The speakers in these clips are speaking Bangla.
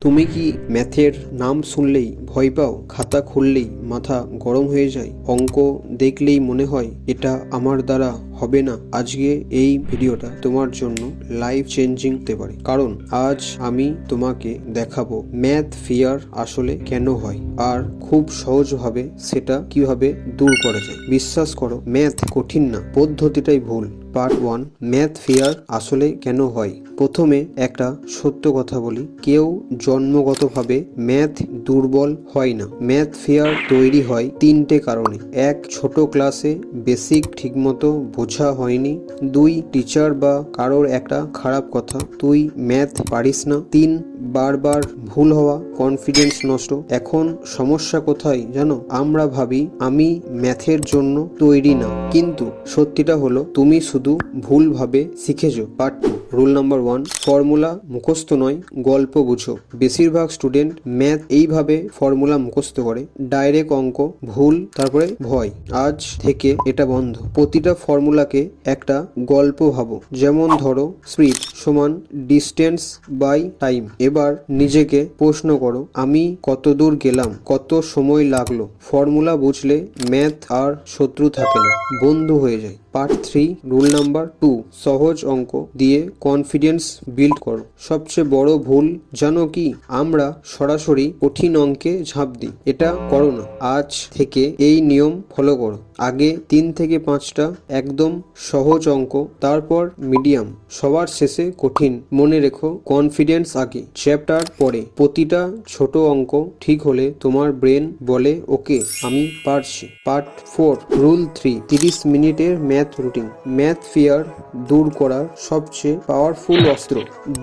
তুমি কি ম্যাথের নাম শুনলেই ভয় পাও? খাতা খুললেই মাথা গরম হয়ে যায়? অঙ্ক দেখলেই মনে হয় এটা আমার দ্বারা হবে না? আজকে এই ভিডিওটা তোমার জন্য লাইফ চেঞ্জিং হতে পারে, কারণ আজ আমি তোমাকে দেখাবো ম্যাথ ফিয়ার আসলে কেন হয় আর খুব সহজভাবে সেটা কিভাবে দূর করা যায়। বিশ্বাস করো, ম্যাথ কঠিন না, পদ্ধতিটাই ভুল। পার্ট 1, ম্যাথ ফিয়ার আসলে কেন হয়। প্রথমে একটা সত্য কথা বলি, কেউ জন্মগতভাবে ম্যাথ দুর্বল হয় না। ম্যাথ ফিয়ার তৈরি হয় তিনটে কারণে। 1, ছোট ক্লাসে বেসিক ঠিকমতো বোঝা হয়নি। 2, টিচার বা কারোর একটা খারাপ কথা, তুই ম্যাথ পারিস না। 3, বারবার ভুল হওয়া, কনফিডেন্স নষ্ট। এখন সমস্যা কোথায় জানো? আমরা ভাবি আমি ম্যাথের জন্য তৈরি না, কিন্তু সত্যিটা হলো তুমি শুধু ভুলভাবে শিখেছো। পার্ট 2, রুল নাম্বার 1, ফর্মুলা মুখস্থ নয়, গল্প বুঝো। বেশিরভাগ স্টুডেন্ট ম্যাথ এইভাবে ফর্মুলা মুখস্থ করে, ডাইরেক্ট অঙ্ক, ভুল, তারপরে ভয়। আজ থেকে এটা বন্ধ। প্রতিটা ফর্মুলাকে একটা গল্প ভাবো। যেমন ধরো, স্পিড সমান ডিস্টেন্স বাই টাইম। এবার নিজেকে প্রশ্ন করো, আমি কত দূর গেলাম, কত সময় লাগলো। ফর্মুলা বুঝলে ম্যাথ আর শত্রু থাকে না, বন্ধু হয়ে যায়। পার্ট 3, রুল নাম্বার 2, সহজ অঙ্ক দিয়ে কনফিডেন্স বিল্ড করো। সবচেয়ে বড় ভুল জানো কি? আমরা সরাসরি কঠিন অঙ্কে ঝাঁপ দিই। এটা করো না। আজ থেকে এই নিয়ম ফলো করো। আগে 3 থেকে 5টা একদম সহজ অঙ্ক, তারপর মিডিয়াম, সবার শেষে কঠিন। মনে রেখো, কনফিডেন্স আগে, চ্যাপ্টার পরে। প্রতিটা ছোট অঙ্ক ঠিক হলে তোমার ব্রেন বলে ওকে আমি পারছি। পার্ট 4, রুল 3, 30 মিনিটের ম্যাথ রুটিন। ম্যাথ ফিয়ার দূর করার সবচেয়ে পাওয়ারফুল অস্ত্র।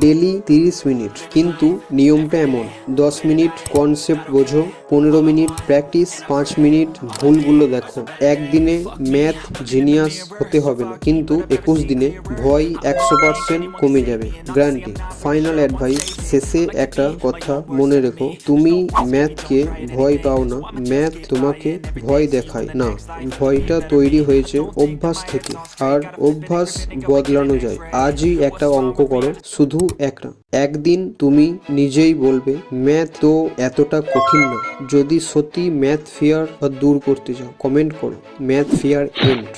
ডেলি 30 মিনিট, কিন্তু নিয়মটা এমন: 10 মিনিট কনসেপ্ট বোঝো, 15 মিনিট প্র্যাকটিস, 5 মিনিট ভুলগুলো দেখো। একদিনে ম্যাথ জিনিয়াস হতে হবে না, কিন্তু 21 দিনে ভয় 100% কমে যাবে, গ্যারান্টি। ফাইনাল অ্যাডভাইস, শেষে একটা কথা মনে রেখো, তুমি ম্যাথকে ভয় পাও না, ম্যাথ তোমাকে ভয় দেখায় না। ভয়টা তৈরি হয়েছে অভ্যাস থেকে, আর অভ্যাস বদলানো যায়। আজই একটা অঙ্ক করো, শুধু একটা। একদিন তুমি নিজেই বলবে ম্যাথ তো এতটা কঠিন না। যদি সত্যি ম্যাথ ফিয়ার দূর করতে চাও, কমেন্ট করো ম্যাথ ফিয়ার এন্ড।